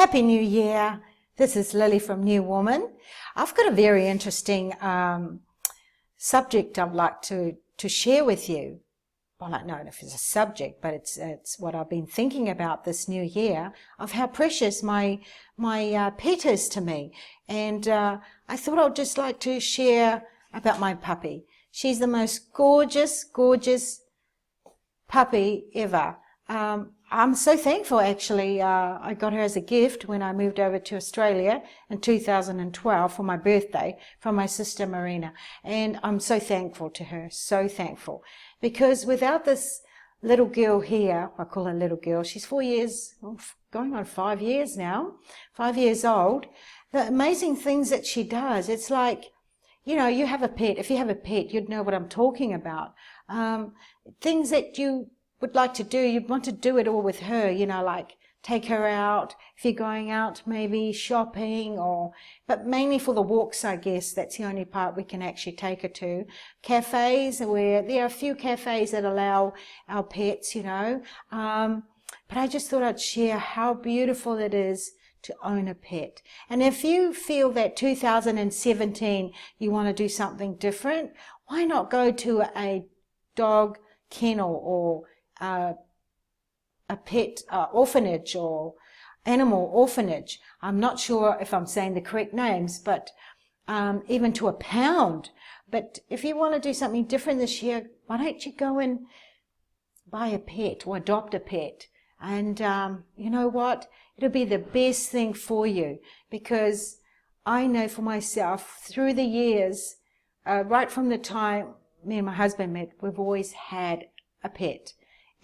Happy New Year. This is Lily from New Woman. I've got a very interesting subject I'd like to share with you. Well, I don't know if it's a subject, but it's what I've been thinking about this new year, of how precious my pet is to me. And I thought I'd just like to share about my puppy. She's the most gorgeous puppy ever. I'm so thankful, actually. I got her as a gift when I moved over to Australia in 2012 for my birthday from my sister Marina. And I'm so thankful to her, so thankful. Because without this little girl here, I call her little girl, she's 4 years, going on 5 years now, 5 years old. The amazing things that she does, it's like, you know, you have a pet. If you have a pet, you'd know what I'm talking about. Things that you would like to do, you'd want to do it all with her, you know, like take her out, if you're going out, maybe shopping, but mainly for the walks, I guess. That's the only part we can actually take her to. Cafes, where there are a few cafes that allow our pets, you know. But I just thought I'd share how beautiful it is to own a pet. And if you feel that 2017 you want to do something different, why not go to a dog kennel or a pet orphanage or animal orphanage. I'm not sure if I'm saying the correct names, but even to a pound. But if you want to do something different this year, why don't you go and buy a pet or adopt a pet? And you know what? It'll be the best thing for you, because I know for myself, through the years, right from the time me and my husband met, we've always had a pet.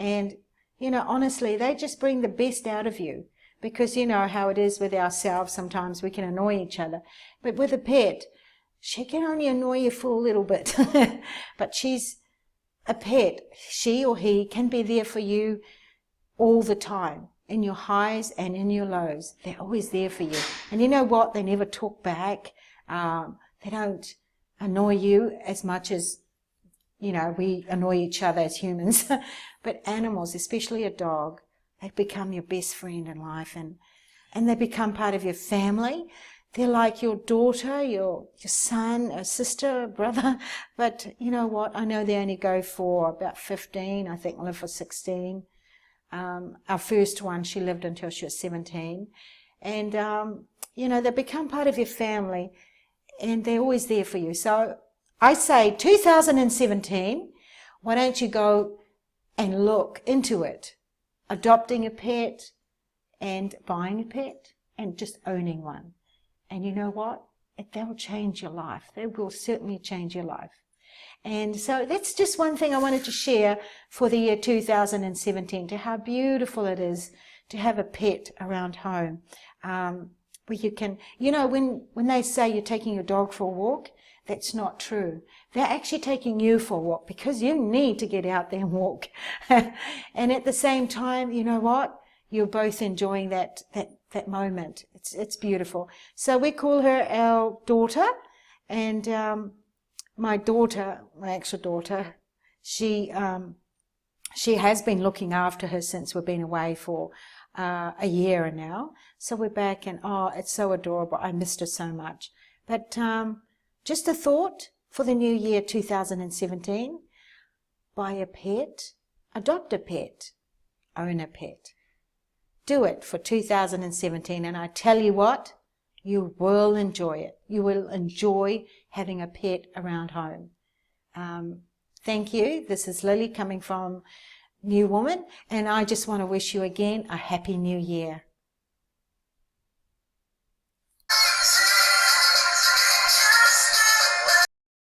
And, you know, honestly, they just bring the best out of you, because you know how it is with ourselves. Sometimes we can annoy each other. But with a pet, she can only annoy you for a little bit. But she's a pet. She or he can be there for you all the time, in your highs and in your lows. They're always there for you. And you know what? They never talk back. They don't annoy you as much as, you know, we annoy each other as humans. But animals, especially a dog, they become your best friend in life, and they become part of your family. They're like your daughter, your son, a sister, a brother. But you know what? I know they only go for about 15. I think live for 16. Our first one, she lived until she was 17. And, you know, they become part of your family, and they're always there for you. So I say 2017, why don't you go and look into it, adopting a pet and buying a pet and just owning one. And you know what? They'll change your life. They will certainly change your life. And so that's just one thing I wanted to share for the year 2017, to how beautiful it is to have a pet around home. Where you can, you know, when they say you're taking your dog for a walk, that's not true. They're actually taking you for a walk, because you need to get out there and walk. And at the same time, you know what? You're both enjoying that moment. It's beautiful. So we call her our daughter. And my daughter, my actual daughter, she has been looking after her since we've been away for a year now. So we're back, and it's so adorable. I missed her so much. But just a thought for the new year 2017. Buy a pet, adopt a pet, own a pet. Do it for 2017, and I tell you what, you will enjoy it. You will enjoy having a pet around home. Thank you. This is Lily coming from New Woman, and I just want to wish you again a happy new year.